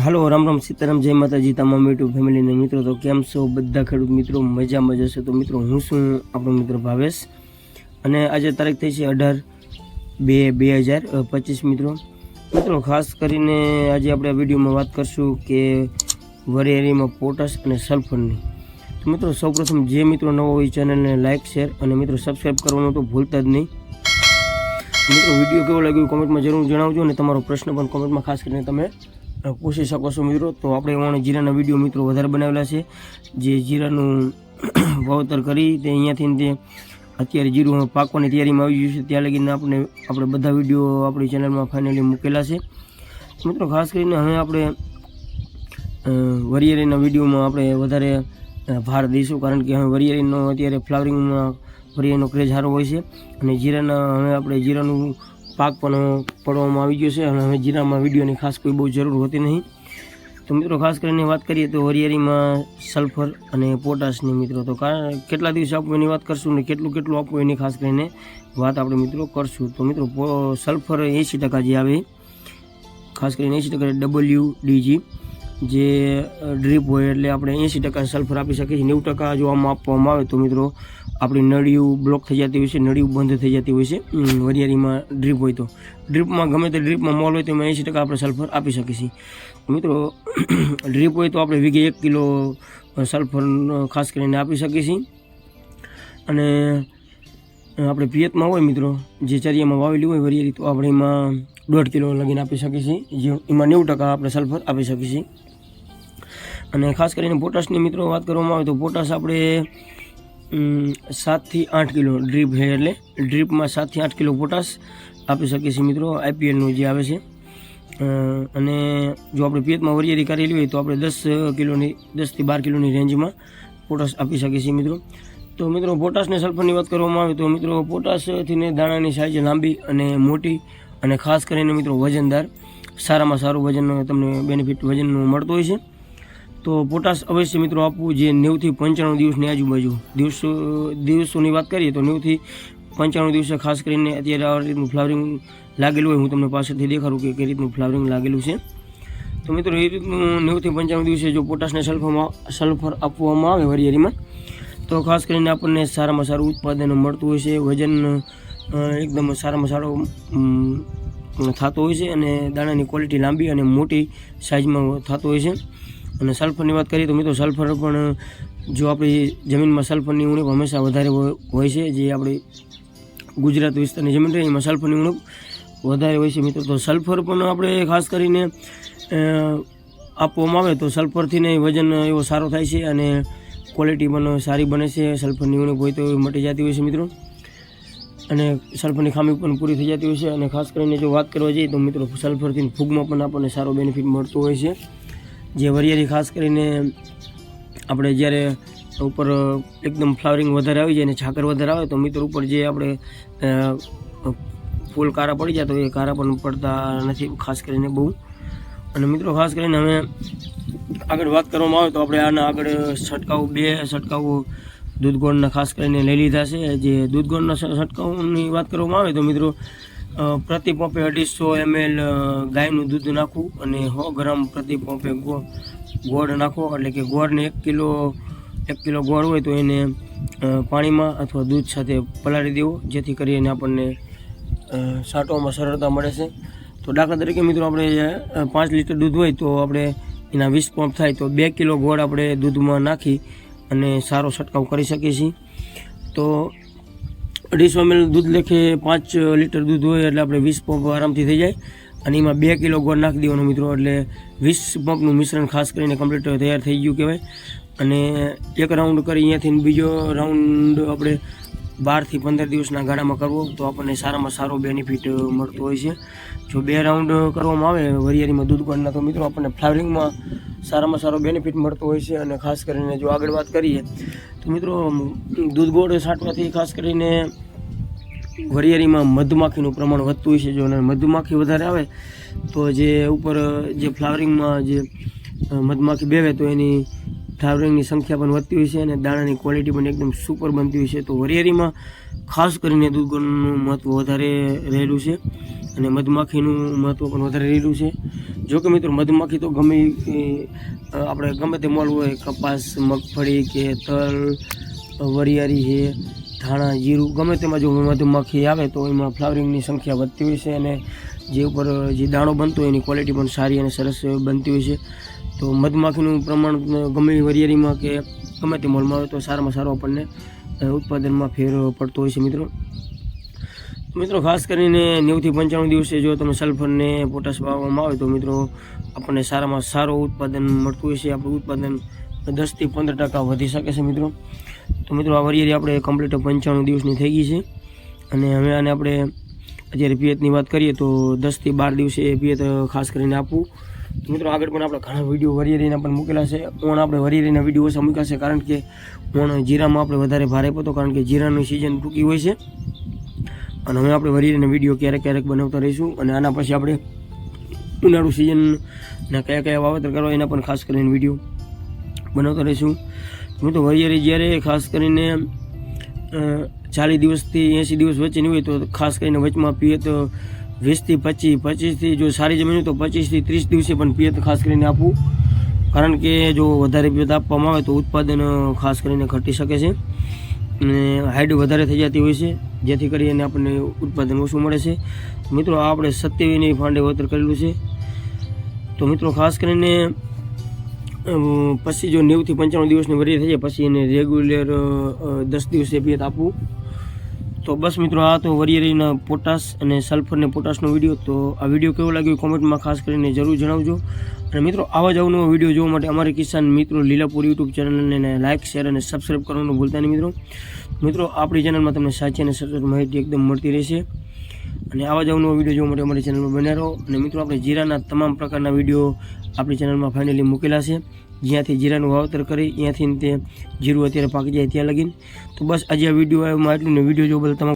હાલો રામ રામ સીતારામ જય માતાજી તમામ યુટ્યુબ ફેમિલીને મિત્રો તો કેમ છો બધા ખેડૂત મિત્રો મજામાં જશે તો મિત્રો હું છું આપણો મિત્ર ભાવેશ અને આજે તારીખ થઈ છે 18/2/2025 મિત્રો ખાસ કરીને આજે આપણે વિડીયોમાં વાત કરશું કે વરિયાળીમાં પોટાશ અને સલ્ફરની તો મિત્રો સૌપ્રથમ જે મિત્રો નવો હોય ચેનલને લાઇક શેર અને મિત્રો સબસ્ક્રાઈબ કરવાનું તો ભૂલતા જ નહીં મિત્રો વિડીયો કેવો લાગ્યો કોમેન્ટમાં જરૂર જણાવજો અને તમારો પ્રશ્ન પણ કોમેન્ટમાં ખાસ કરીને તમે પૂછી શકો છો મિત્રો તો આપણે જીરાના વિડીયો મિત્રો વધારે બનાવેલા છે જે જીરાનું વાવતર કરી તે અહીંયાથી તે અત્યારે જીરું પાકવાની તૈયારીમાં આવી ગયું છે ત્યાં લગીને આપણે બધા વિડીયો આપણી ચેનલમાં ફાઇનલી મૂકેલા છે મિત્રો ખાસ કરીને હવે આપણે વરિયાળીના વિડીયોમાં આપણે વધારે ભાર દઈશું કારણ કે હવે વરિયાળીનો અત્યારે ફ્લાવરિંગમાં વરિયાળીનો ક્રેઝ સારો હોય છે અને હવે આપણે જીરાનું પાક પણ પડવામાં આવી ગયો છે અને હવે જીરામાં વિડીયોની ખાસ કોઈ બહુ જરૂર હોતી નહીં તો મિત્રો ખાસ કરીને વાત કરીએ તો વરિયાળીમાં સલ્ફર અને પોટાશની મિત્રો તો કેટલા દિવસ આપવું એની વાત કરશું ને કેટલું આપવું એની ખાસ કરીને વાત આપણે મિત્રો કરશું તો મિત્રો સલ્ફર 80% જે આવે ખાસ કરીને 80% WDG જે ડ્રીપ હોય એટલે આપણે 80% સલ્ફર આપી શકીએ છીએ 90% જો આમાં આપવામાં આવે તો મિત્રો આપણી નળિયું બ્લોક થઈ જતી હોય છે નળિયું બંધ થઈ જતી હોય છે વરિયાળીમાં ડ્રીપ હોય તો ડ્રીપમાં ગમે તે ડ્રીપમાં મોલ હોય તો એમાં 80% આપણે સલ્ફર આપી શકીએ છીએ મિત્રો ડ્રીપ હોય તો આપણે વીઘે 1 કિલો સલ્ફર ખાસ કરીને આપી શકીએ છીએ અને આપણે પિયતમાં હોય મિત્રો જે ચરિયામાં વાવેલી હોય વરિયાળી તો આપણે એમાં 1.5 કિલો લગીને આપી શકીએ છીએ જે એમાં 90% આપણે સલ્ફર આપી શકીએ છીએ અને ખાસ કરીને પોટાશની મિત્રો વાત કરવામાં આવે તો પોટાશ આપણે 7 થી 8 કિલો ડ્રીપ છે એટલે ડ્રીપમાં 7 થી 8 કિલો પોટાશ આપી શકીએ છીએ મિત્રો IPLનું જે આવે છે અને જો આપણે પિયતમાં વરિયાળી કરેલી હોય તો આપણે 10 થી 12 કિલોની રેન્જમાં પોટાશ આપી શકીએ છીએ મિત્રો તો મિત્રો પોટાશ અને સલ્ફરની વાત કરવામાં આવે તો મિત્રો પોટાશથી દાણાની સાઇઝ લાંબી અને મોટી અને ખાસ કરીને મિત્રો વજનદાર સારામાં સારું વજન તમને બેનિફિટ વજનનું મળતું હોય છે તો પોટાશ અવશ્ય મિત્રો આપવું જે 90 થી 95 દિવસની આજુબાજુ દિવસોની વાત કરીએ તો 90 થી 95 દિવસે ખાસ કરીને અત્યારે આ રીતનું ફ્લાવરિંગ લાગેલું હોય હું તમને પાછળથી દેખાડું કે કઈ રીતનું ફ્લાવરિંગ લાગેલું છે તો મિત્રો એ રીતનું 90 થી 95 દિવસે જો પોટાશને સલ્ફર આપવામાં આવે વરિયાળીમાં તો ખાસ કરીને આપણને સારામાં સારું ઉત્પાદન મળતું હોય છે વજન એકદમ સારામાં સારો થતો હોય છે અને દાણાની ક્વોલિટી લાંબી અને મોટી સાઇઝમાં થતો હોય છે અને સલ્ફરની વાત કરીએ તો મિત્રો સલ્ફર પણ જો આપણી જમીનમાં સલ્ફરની ઉણપ હંમેશા વધારે હોય છે જે આપણી ગુજરાત વિસ્તારની જમીન રહે એમાં સલ્ફરની ઉણપ વધારે હોય છે મિત્રો તો સલ્ફર પણ આપણે ખાસ કરીને આપવામાં આવે તો સલ્ફરથી વજન એવો સારો થાય છે અને ક્વોલિટી પણ સારી બને છે સલ્ફરની ઉણપ હોય તો મટી જતી હોય છે મિત્રો અને સલ્ફરની ખામી પણ પૂરી થઈ જતી હોય છે અને ખાસ કરીને જો વાત કરવા જઈએ તો મિત્રો સલ્ફરથી ફૂગમાં પણ આપણને સારો બેનિફિટ મળતો હોય છે જે વરિયાળી ખાસ કરીને આપણે જ્યારે ઉપર એકદમ ફ્લાવરિંગ વધારે આવી જાય અને છાકર વધારે આવે તો મિત્રો ઉપર જે આપણે ફૂલ કારા પડી જાય તો એ કારા પણ પડતા નથી ખાસ કરીને બહુ અને મિત્રો ખાસ કરીને હવે આગળ વાત કરવામાં આવે તો આપણે આના આગળ છંટકાવ દૂધ ગોળના ખાસ કરીને લઈ લીધા છે જે દૂધ ગોળના છંટકાવની વાત કરવામાં આવે તો મિત્રો પ્રતિ પંપે 250 ml ગાયનું દૂધ નાખવું અને 100 ગ્રામ પ્રતિ પંપે ગોળ નાખવો એટલે કે ગોળને 1 કિલો ગોળ હોય તો એને પાણીમાં અથવા દૂધ સાથે પલાળી દેવો જેથી કરીને આપણને છાંટવામાં સરળતા મળે છે તો દાખલા તરીકે મિત્રો આપણે 5 લીટર દૂધ હોય તો આપણે એના 20 પંપ થાય તો 2 કિલો ગોળ આપણે દૂધમાં નાખી અને સારો છંટકાવ કરી શકીએ છીએ તો 250 ml દૂધ લેખે 5 લીટર દૂધ હોય એટલે આપણે 20 પંપ આરામથી થઈ જાય અને એમાં 2 કિલો ગોળ નાખી દેવાનો મિત્રો એટલે 20 પંપનું મિશ્રણ ખાસ કરીને કમ્પ્લીટ તૈયાર થઈ ગયું કહેવાય અને એક રાઉન્ડ કરી અહીંયાથી બીજો રાઉન્ડ આપણે 12 થી 15 દિવસના ગાળામાં કરવો તો આપણને સારામાં સારો બેનિફિટ મળતો હોય છે જો 2 રાઉન્ડ કરવામાં આવે વરિયાળીમાં દૂધ ગોળના તો મિત્રો આપણને ફ્લાવરિંગમાં સારામાં સારો બેનિફિટ મળતો હોય છે અને ખાસ કરીને જો આગળ વાત કરીએ તો મિત્રો દૂધ ગોળ છાંટવાથી ખાસ કરીને વરિયાળીમાં મધમાખીનું પ્રમાણ વધતું હોય છે જો મધમાખી વધારે આવે તો જે ઉપર જે ફ્લાવરિંગમાં જે મધમાખી બેવે તો એની ફ્લાવરિંગની સંખ્યા પણ વધતી હોય છે અને દાણાની ક્વોલિટી પણ એકદમ સુપર બનતી હોય છે તો વરિયાળીમાં ખાસ કરીને દૂધ ગોળનું મહત્ત્વ વધારે રહેલું છે અને મધમાખીનું મહત્ત્વ પણ વધારે રહેલું છે. જો કે મિત્રો મધમાખી તો ગમે આપણે ગમે તે મોલ હોય, કપાસ, મગફળી કે તલ, વરિયાળી છે, ધાણા, જીરું, ગમે તેમાં જો મધમાખી આવે તો એમાં ફ્લાવરિંગની સંખ્યા વધતી હોય છે અને જે ઉપર જે દાણો બનતો હોય એની ક્વોલિટી પણ સારી અને સરસ બનતી હોય છે. તો મધમાખીનું પ્રમાણ ગમે વરિયાળીમાં કે ગમે તે મોલમાં આવે તો સારામાં સારો આપણને ઉત્પાદનમાં ફેર પડતો હોય છે. મિત્રો ખાસ કરીને 90 થી 95 દિવસે જો તમે સલ્ફરને પોટાશ વાવવામાં આવે તો મિત્રો આપણને સારામાં સારો ઉત્પાદન મળતું હોય છે. આપણું ઉત્પાદન 10 થી 15% વધી શકે છે મિત્રો. તો મિત્રો આ વરિયાળી આપણે કમ્પ્લીટ 95 દિવસની થઈ ગઈ છે અને હવે આને આપણે અત્યારે પિયતની વાત કરીએ તો 10 થી 12 દિવસે પિયત ખાસ કરીને આપવું. તો મિત્રો આગળ પણ આપણે ઘણા વિડીયો વરિયાળીના પણ મૂકેલા છે. ઓણ આપણે વરિયાળીના વિડીયો ઓછા મૂક્યા છે કારણ કે ઓણ જીરામાં આપણે વધારે ભારે પડતો, કારણ કે જીરાની સિઝન ટૂંકી હોય છે અને હવે આપણે વરિયાળીના વિડીયો ક્યારેક બનાવતા રહીશું. અને આના પછી આપણે ઉનાળુ સિઝનના કયા વાવેતર કરવા એના પણ ખાસ કરીને વિડીયો બનાવતા રહીશું. મિત્રો વરિયાળી જ્યારે ખાસ કરીને 40 દિવસથી 80 દિવસ વચ્ચેની હોય તો ખાસ કરીને વચમાં પિયત 20 થી 25 થી જો સારી જમીન હોય તો 25 થી 30 દિવસે પણ પિયત ખાસ કરીને આપવું, કારણ કે જો વધારે પિયત આપવામાં આવે તો ઉત્પાદન ખાસ કરીને ઘટી શકે છે અને હાઈટ વધારે થઈ જતી હોય છે, જેથી કરીને આપણને ઉત્પાદન ઓછું મળે છે. મિત્રો આ આપણે 27ની ફાંડે વાવેતર કરેલું છે. તો મિત્રો ખાસ કરીને પછી જો 90 થી 95 દિવસની વરિયાળી થઈ જાય પછી એને રેગ્યુલર 10 દિવસે પિયત આપવું. તો બસ મિત્રો આ તો વરિયાળીના પોટાશ અને સલ્ફર ને પોટાશનો વિડીયો. તો આ વિડીયો કેવો લાગ્યો કોમેન્ટમાં ખાસ કરીને જરૂર જણાવજો. અને મિત્રો આવા જ અવનવો વિડીયો જોવા માટે અમારી કિસાન મિત્રો લીલાપુર યુટ્યુબ ચેનલને લાઇક, શેર અને સબસ્ક્રાઈબ કરવાનું ભૂલતા નહીં. મિત્રો આપણી ચેનલમાં તમને સાચી અને સચોટ માહિતી એકદમ મળતી રહેશે અને આવા જ અવનવો વિડીયો જોવા માટે અમારી ચેનલમાં બન્યા રહો. અને મિત્રો આપણે જીરાના તમામ પ્રકારના વિડીયો આપણી ચેનલમાં ફાઇનલી મૂકેલા છે, જ્યાંથી જીરાનું વાવેતર કરી ત્યાંથી તે જીરું અત્યારે પાકી જાય ત્યાં લગીને. તો બસ આજે આ વિડીયો આવ્યો એટલું ને વિડીયો જોવા બદલ તમામ